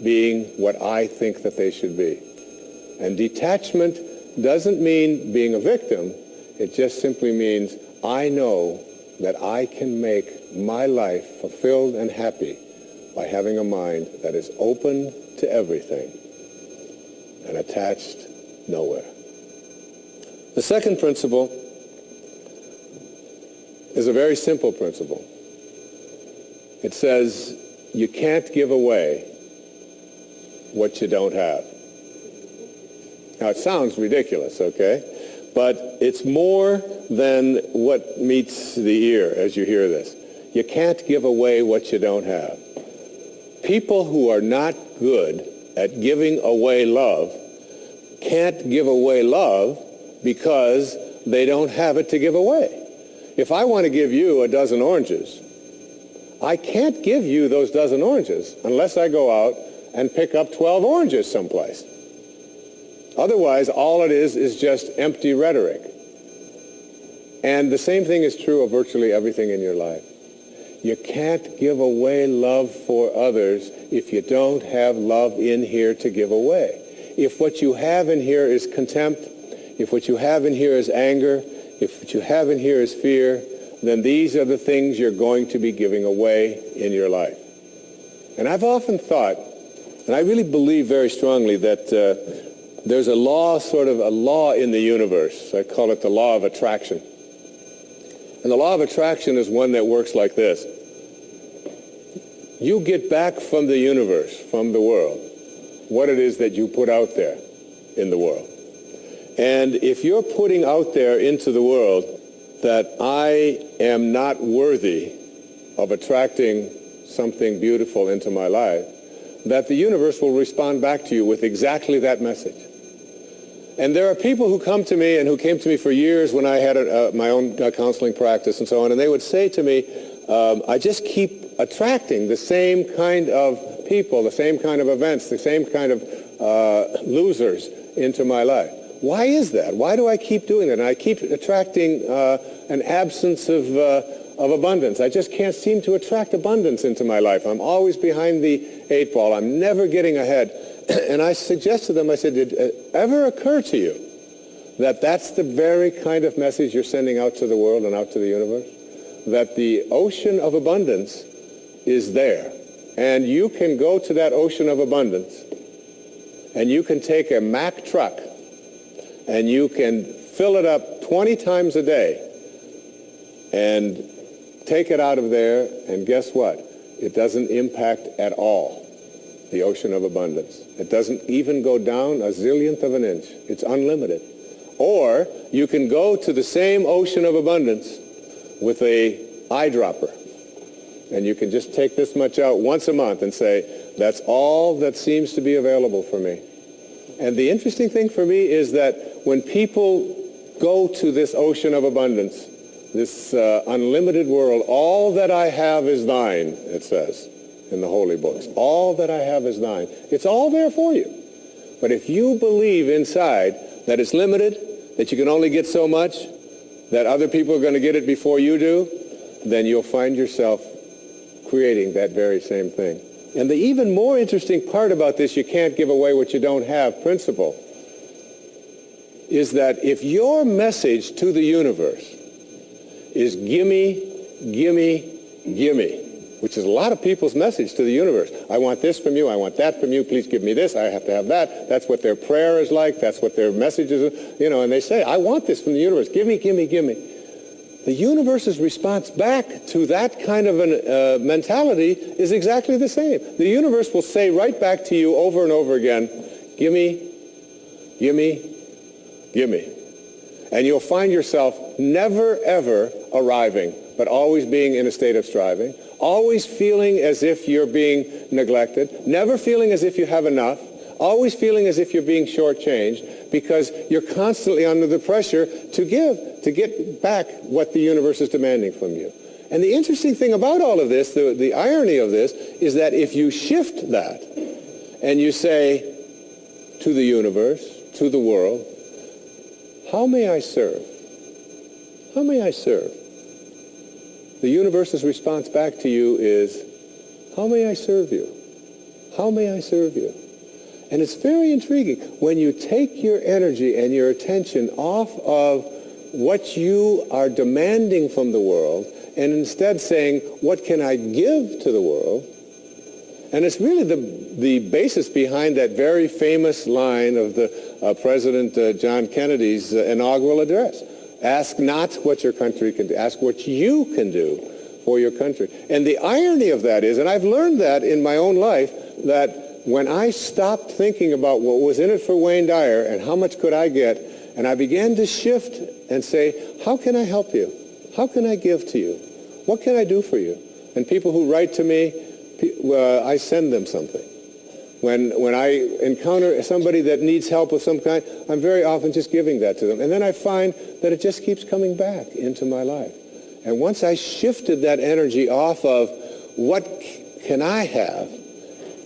being what I think that they should be. And detachment doesn't mean being a victim. It just simply means I know that I can make my life fulfilled and happy by having a mind that is open to everything and attached nowhere. The second principle is a very simple principle. It says you can't give away what you don't have. Now, it sounds ridiculous, okay? But it's more than what meets the ear as you hear this. You can't give away what you don't have. People who are not good at giving away love can't give away love because they don't have it to give away. If I want to give you a dozen oranges, I can't give you those dozen oranges unless I go out and pick up 12 oranges someplace. Otherwise, all it is just empty rhetoric. And the same thing is true of virtually everything in your life. You can't give away love for others if you don't have love in here to give away. If what you have in here is contempt, if what you have in here is anger, if what you have in here is fear, then these are the things you're going to be giving away in your life. And I've often thought, and I really believe very strongly that there's a law, sort of a law in the universe. I call it the law of attraction. And the law of attraction is one that works like this. You get back from the universe, from the world, what it is that you put out there in the world. And if you're putting out there into the world that I am not worthy of attracting something beautiful into my life, that the universe will respond back to you with exactly that message. And there are people who come to me and who came to me for years when I had my own counseling practice and so on, and they would say to me, I just keep attracting the same kind of people, the same kind of events, the same kind of losers into my life. Why is that? Why do I keep doing that? And I keep attracting an absence of abundance. I just can't seem to attract abundance into my life. I'm always behind the 8 ball. I'm never getting ahead. And I suggested to them, I said, did it ever occur to you that that's the very kind of message you're sending out to the world and out to the universe? That the ocean of abundance is there. And you can go to that ocean of abundance and you can take a Mack truck and you can fill it up 20 times a day and take it out of there, and guess what? It doesn't impact at all the ocean of abundance. It doesn't even go down a zillionth of an inch. It's unlimited. Or you can go to the same ocean of abundance with a eyedropper, and you can just take this much out once a month and say, that's all that seems to be available for me. And the interesting thing for me is that when people go to this ocean of abundance, this unlimited world, all that I have is thine, it says in the holy books. All that I have is thine. It's all there for you. But if you believe inside that it's limited, that you can only get so much, that other people are going to get it before you do, then you'll find yourself creating that very same thing. And the even more interesting part about this, you can't give away what you don't have principle, is that if your message to the universe is gimme, gimme, gimme, which is a lot of people's message to the universe. I want this from you. I want that from you. Please give me this. I have to have that. That's what their prayer is like. That's what their message is. You know, and they say, I want this from the universe. Give me, give me, give me. The universe's response back to that kind of a mentality is exactly the same. The universe will say right back to you over and over again, gimme, gimme, gimme. And you'll find yourself never, ever arriving, but always being in a state of striving, always feeling as if you're being neglected, never feeling as if you have enough, always feeling as if you're being shortchanged, because you're constantly under the pressure to give, to get back what the universe is demanding from you. And the interesting thing about all of this, the irony of this, is that if you shift that and you say to the universe, to the world, how may I serve? How may I serve? The universe's response back to you is, how may I serve you? How may I serve you? And it's very intriguing. When you take your energy and your attention off of what you are demanding from the world and instead saying, what can I give to the world? And it's really the basis behind that very famous line of the President John Kennedy's inaugural address. Ask not what your country can do. Ask what you can do for your country. And the irony of that is, and I've learned that in my own life, that when I stopped thinking about what was in it for Wayne Dyer and how much could I get, and I began to shift and say, how can I help you? How can I give to you? What can I do for you? And people who write to me, I send them something. When I encounter somebody that needs help of some kind, I'm very often just giving that to them. And then I find that it just keeps coming back into my life. And once I shifted that energy off of what can I have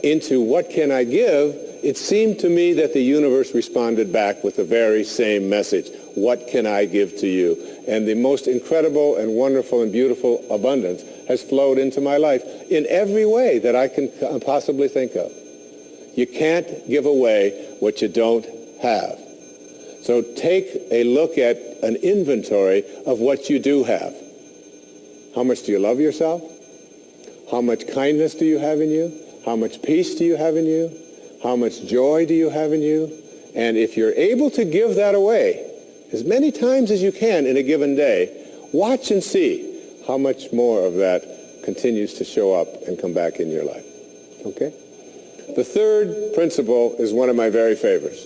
into what can I give, it seemed to me that the universe responded back with the very same message. What can I give to you? And the most incredible and wonderful and beautiful abundance has flowed into my life in every way that I can possibly think of. You can't give away what you don't have. So take a look at an inventory of what you do have. How much do you love yourself? How much kindness do you have in you? How much peace do you have in you? How much joy do you have in you? And if you're able to give that away as many times as you can in a given day, watch and see how much more of that continues to show up and come back in your life. Okay? The third principle is one of my very favorites.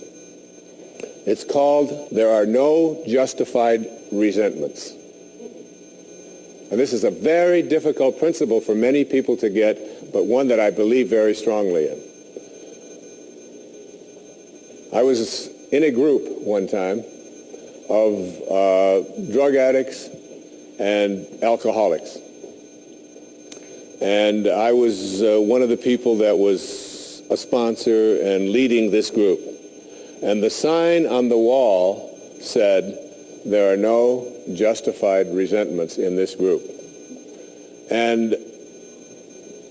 It's called, there are no justified resentments. And this is a very difficult principle for many people to get, but one that I believe very strongly in. I was in a group one time of drug addicts and alcoholics. And I was one of the people that was a sponsor and leading this group. And the sign on the wall said, there are no justified resentments in this group. And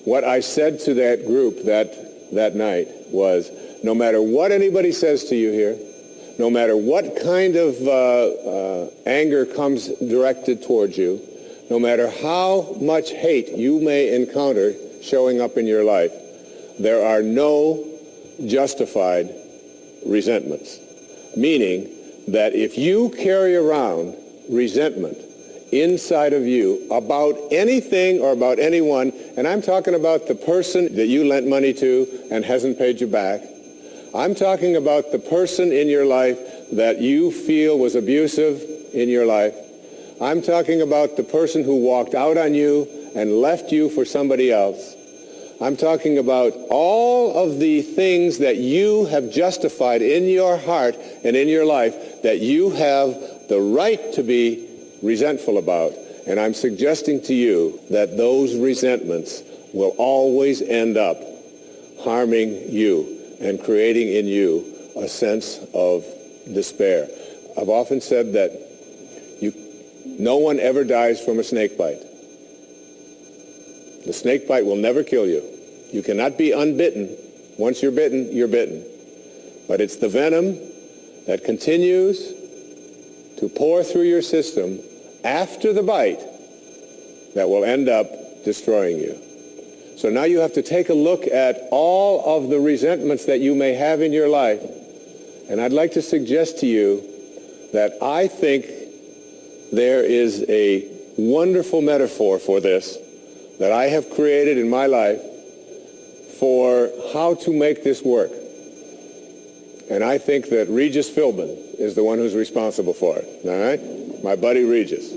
what I said to that group that night was, no matter what anybody says to you here, no matter what kind of anger comes directed towards you, no matter how much hate you may encounter showing up in your life, there are no justified resentments. Meaning that if you carry around resentment inside of you about anything or about anyone, and I'm talking about the person that you lent money to and hasn't paid you back, I'm talking about the person in your life that you feel was abusive in your life, I'm talking about the person who walked out on you and left you for somebody else, I'm talking about all of the things that you have justified in your heart and in your life that you have the right to be resentful about. And I'm suggesting to you that those resentments will always end up harming you and creating in you a sense of despair. I've often said that no one ever dies from a snake bite. The snake bite will never kill you. You cannot be unbitten. Once you're bitten, you're bitten. But it's the venom that continues to pour through your system after the bite that will end up destroying you. So now you have to take a look at all of the resentments that you may have in your life. And I'd like to suggest to you that I think there is a wonderful metaphor for this that I have created in my life for how to make this work. And I think that Regis Philbin is the one who's responsible for it. All right? My buddy Regis.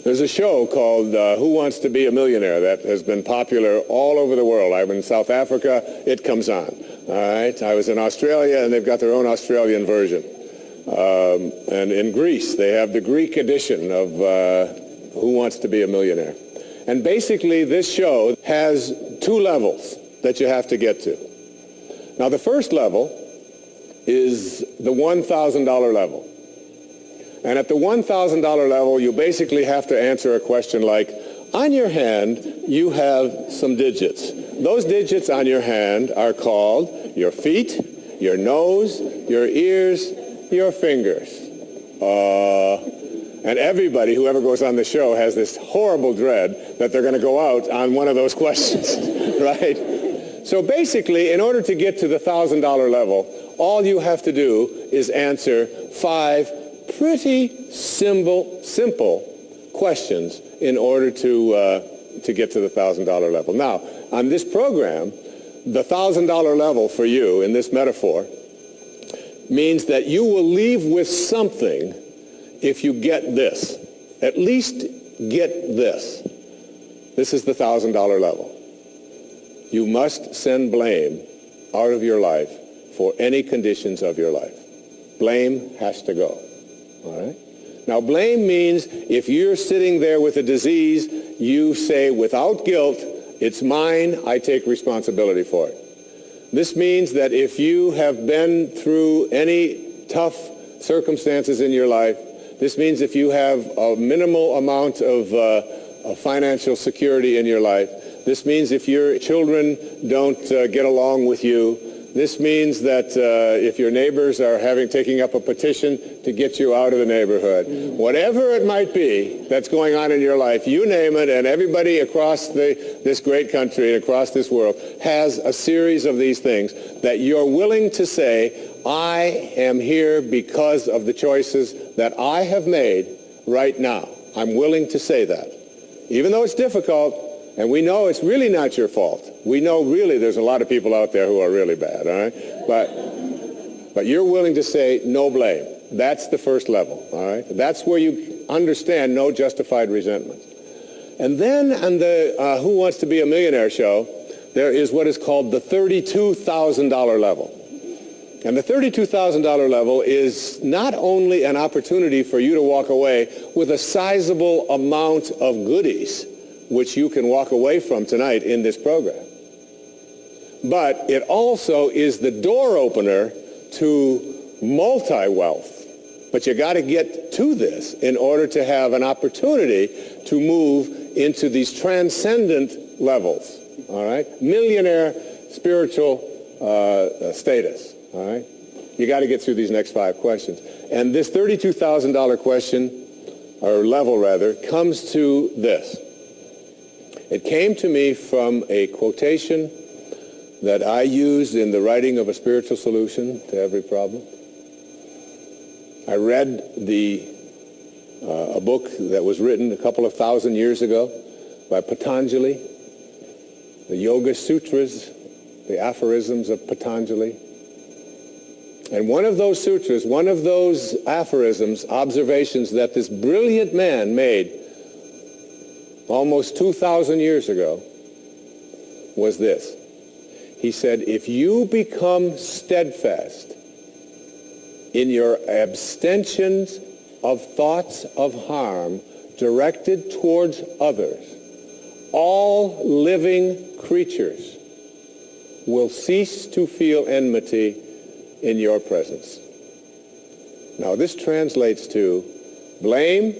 There's a show called Who Wants to Be a Millionaire that has been popular all over the world. I'm in South Africa, it comes on. All right? I was in Australia, and they've got their own Australian version. And in Greece, they have the Greek edition of Who Wants to Be a Millionaire. And basically, this show has two levels that you have to get to. Now, the first level is the $1,000 level. And at the $1,000 level, you basically have to answer a question like, On your hand, you have some digits. Those digits on your hand are called your feet, your nose, your ears, your fingers. And everybody who ever goes on the show has this horrible dread that they're going to go out on one of those questions, right? So basically, in order to get to the $1,000 level, all you have to do is answer 5 pretty simple questions in order to get to the $1,000 level. Now, on this program, the $1,000 level for you in this metaphor means that you will leave with something if you get this. At least get this. This is the $1,000 level. You must send blame out of your life for any conditions of your life. Blame has to go. All right? Now, blame means if you're sitting there with a disease, you say, without guilt, it's mine, I take responsibility for it. This means that if you have been through any tough circumstances in your life, this means if you have a minimal amount of financial security in your life, this means if your children don't get along with you, this means that if your neighbors are taking up a petition to get you out of the neighborhood, whatever it might be that's going on in your life, you name it, and everybody across this great country and across this world has a series of these things that you're willing to say, I am here because of the choices that I have made right now. I'm willing to say that. Even though it's difficult, and we know it's really not your fault. We know really there's a lot of people out there who are really bad, all right? But you're willing to say no blame. That's the first level, all right? That's where you understand no justified resentments. And then on the Who Wants to Be a Millionaire show, there is what is called the $32,000 level. And the $32,000 level is not only an opportunity for you to walk away with a sizable amount of goodies, which you can walk away from tonight in this program, but it also is the door opener to multi-wealth. But you got to get to this in order to have an opportunity to move into these transcendent levels, all right? Millionaire spiritual status, all right? You got to get through these next 5 questions. And this $32,000 question, or level rather, comes to this. It came to me from a quotation that I used in the writing of A Spiritual Solution to Every Problem. I read a book that was written a couple of thousand years ago by Patanjali, the Yoga Sutras, the aphorisms of Patanjali. And one of those sutras, one of those aphorisms, observations that this brilliant man made almost 2,000 years ago was this. He said, if you become steadfast in your abstentions of thoughts of harm directed towards others, all living creatures will cease to feel enmity in your presence. Now this translates to blame,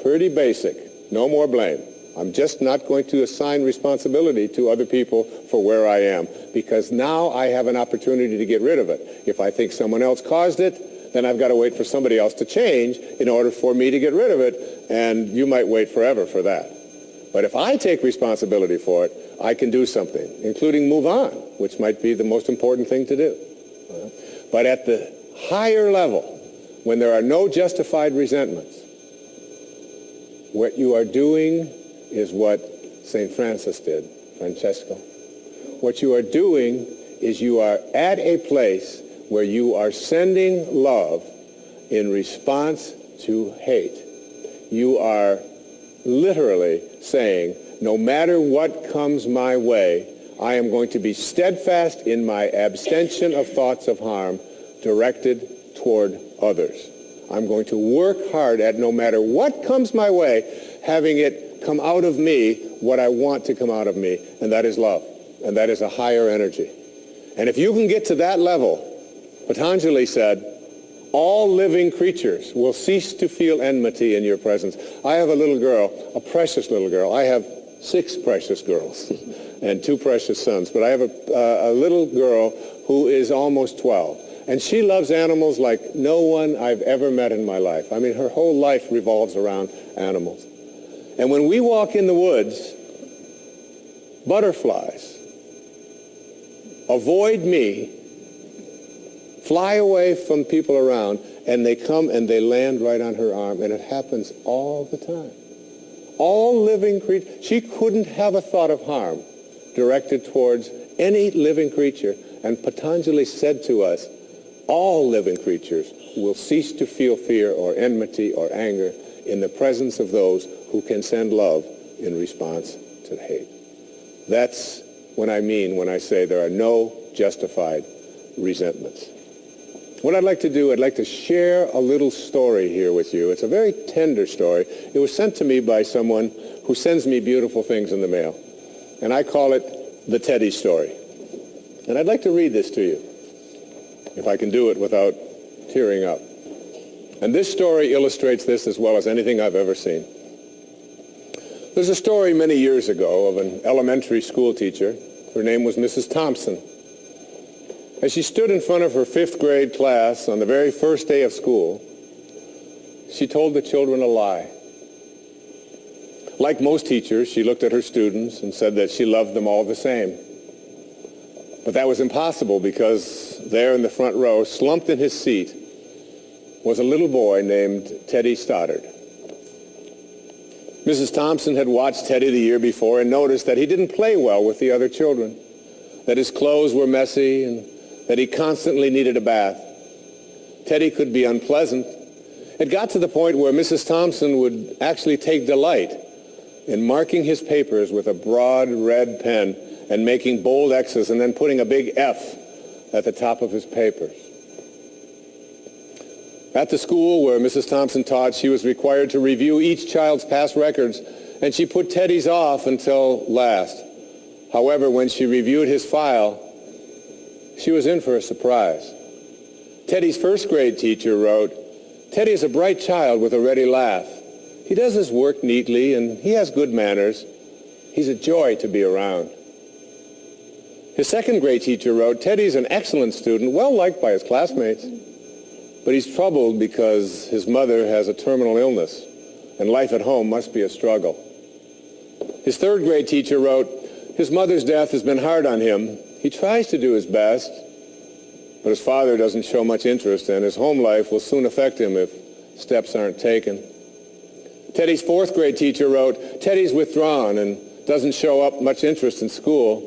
pretty basic, no more blame. I'm just not going to assign responsibility to other people for where I am, because now I have an opportunity to get rid of it. If I think someone else caused it, then I've got to wait for somebody else to change in order for me to get rid of it, and you might wait forever for that. But if I take responsibility for it, I can do something, including move on, which might be the most important thing to do. But at the higher level, when there are no justified resentments, what you are doing is what St. Francis did, Francesco. What you are doing is you are at a place where you are sending love in response to hate. You are literally saying, no matter what comes my way, I am going to be steadfast in my abstention of thoughts of harm directed toward others. I'm going to work hard at, no matter what comes my way, having it come out of me what I want to come out of me, and that is love, and that is a higher energy. And if you can get to that level, Patanjali said, all living creatures will cease to feel enmity in your presence. I have a little girl, a precious little girl. I have 6 precious girls and 2 precious sons, but I have a little girl who is almost 12. And she loves animals like no one I've ever met in my life. I mean, her whole life revolves around animals. And when we walk in the woods, butterflies avoid me, fly away from people around, and they come and they land right on her arm. And it happens all the time. All living creatures. She couldn't have a thought of harm directed towards any living creature. And Patanjali said to us, all living creatures will cease to feel fear or enmity or anger in the presence of those who can send love in response to hate. That's what I mean when I say there are no justified resentments. What I'd like to do, I'd like to share a little story here with you. It's a very tender story. It was sent to me by someone who sends me beautiful things in the mail. And I call it the Teddy story. And I'd like to read this to you, if I can do it without tearing up. And this story illustrates this as well as anything I've ever seen. There's a story many years ago of an elementary school teacher. Her name was Mrs. Thompson. As she stood in front of her 5th grade class on the very first day of school, she told the children a lie. Like most teachers, she looked at her students and said that she loved them all the same. But that was impossible because there in the front row, slumped in his seat, was a little boy named Teddy Stoddard. Mrs. Thompson had watched Teddy the year before and noticed that he didn't play well with the other children, that his clothes were messy and that he constantly needed a bath. Teddy could be unpleasant. It got to the point where Mrs. Thompson would actually take delight in marking his papers with a broad red pen and making bold X's and then putting a big F at the top of his papers. At the school where Mrs. Thompson taught, she was required to review each child's past records, and she put Teddy's off until last. However, when she reviewed his file, she was in for a surprise. Teddy's 1st grade teacher wrote, "Teddy is a bright child with a ready laugh. He does his work neatly, and he has good manners. He's a joy to be around." His 2nd grade teacher wrote, "Teddy's an excellent student, well liked by his classmates. But he's troubled because his mother has a terminal illness, and life at home must be a struggle." His 3rd grade teacher wrote, "His mother's death has been hard on him. He tries to do his best, but his father doesn't show much interest, and his home life will soon affect him if steps aren't taken." Teddy's 4th grade teacher wrote, "Teddy's withdrawn and doesn't show up much interest in school.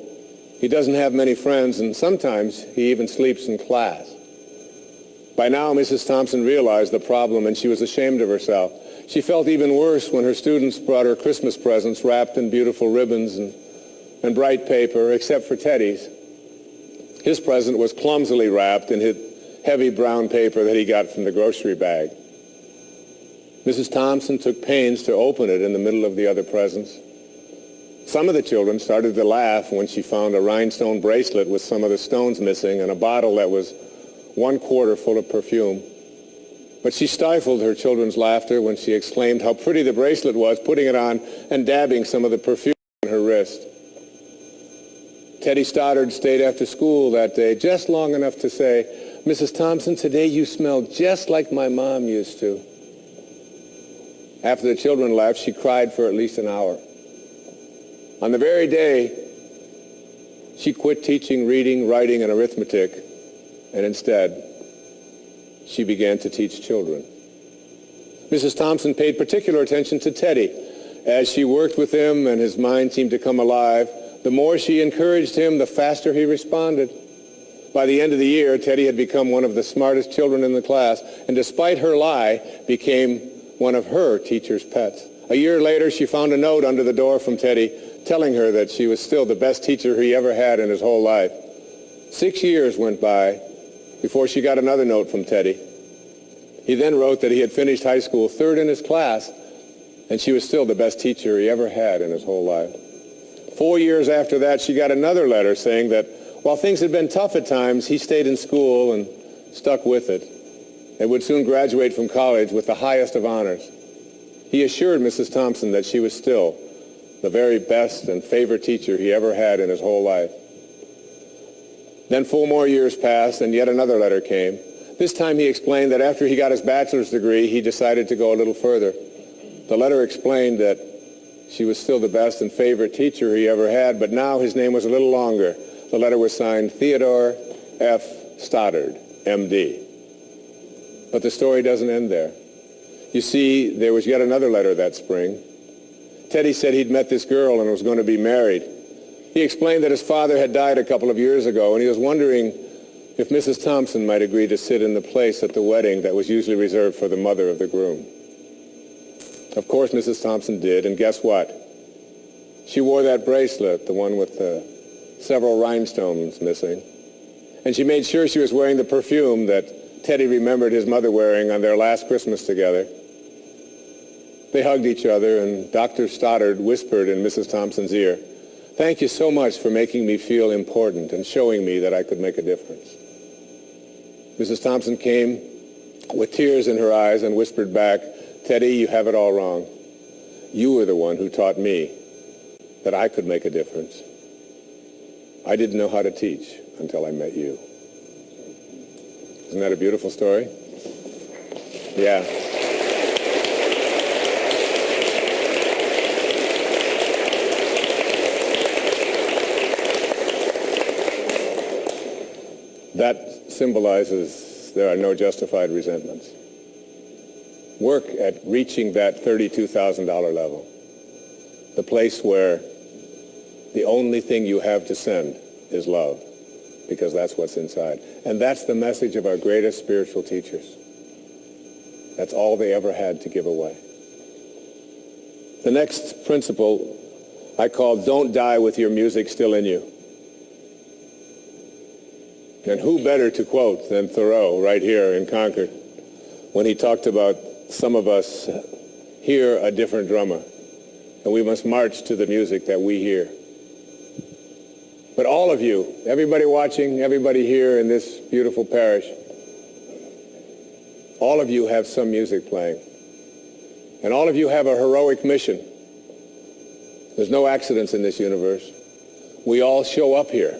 He doesn't have many friends, and sometimes he even sleeps in class." By now, Mrs. Thompson realized the problem, and she was ashamed of herself. She felt even worse when her students brought her Christmas presents wrapped in beautiful ribbons and bright paper, except for Teddy's. His present was clumsily wrapped in his heavy brown paper that he got from the grocery bag. Mrs. Thompson took pains to open it in the middle of the other presents. Some of the children started to laugh when she found a rhinestone bracelet with some of the stones missing and a bottle that was 1/4 full of perfume. But she stifled her children's laughter when she exclaimed how pretty the bracelet was, putting it on and dabbing some of the perfume on her wrist. Teddy Stoddard stayed after school that day just long enough to say, "Mrs. Thompson, today you smell just like my mom used to." After the children left, she cried for at least an hour. On the very day, she quit teaching reading, writing, and arithmetic, and instead, she began to teach children. Mrs. Thompson paid particular attention to Teddy. As she worked with him and his mind seemed to come alive, the more she encouraged him, the faster he responded. By the end of the year, Teddy had become one of the smartest children in the class, and despite her lie, became one of her teacher's pets. A year later, she found a note under the door from Teddy telling her that she was still the best teacher he ever had in his whole life. 6 years went by before she got another note from Teddy. He then wrote that he had finished high school 3rd in his class, and she was still the best teacher he ever had in his whole life. 4 years after that, she got another letter saying that while things had been tough at times, he stayed in school and stuck with it. and would soon graduate from college with the highest of honors. He assured Mrs. Thompson that she was still the very best and favorite teacher he ever had in his whole life. Then 4 more years passed, and yet another letter came. This time he explained that after he got his bachelor's degree, he decided to go a little further. The letter explained that she was still the best and favorite teacher he ever had, but now his name was a little longer. The letter was signed Theodore F. Stoddard, M.D. But the story doesn't end there. You see, there was yet another letter that spring. Teddy said he'd met this girl and was going to be married. He explained that his father had died a couple of years ago, and he was wondering if Mrs. Thompson might agree to sit in the place at the wedding that was usually reserved for the mother of the groom. Of course, Mrs. Thompson did, and guess what? She wore that bracelet, the one with the several rhinestones missing. And she made sure she was wearing the perfume that Teddy remembered his mother wearing on their last Christmas together. They hugged each other, and Dr. Stoddard whispered in Mrs. Thompson's ear, "Thank you so much for making me feel important and showing me that I could make a difference." Mrs. Thompson came with tears in her eyes and whispered back, "Teddy, you have it all wrong. You were the one who taught me that I could make a difference. I didn't know how to teach until I met you." Isn't that a beautiful story? Yeah. That symbolizes there are no justified resentments. Work at reaching that $32,000 level, the place where the only thing you have to send is love, because that's what's inside. And that's the message of our greatest spiritual teachers. That's all they ever had to give away. The next principle I call "Don't die with your music still in you." And who better to quote than Thoreau right here in Concord when he talked about some of us hear a different drummer, and we must march to the music that we hear. But all of you, everybody watching, everybody here in this beautiful parish, all of you have some music playing. And all of you have a heroic mission. There's no accidents in this universe. We all show up here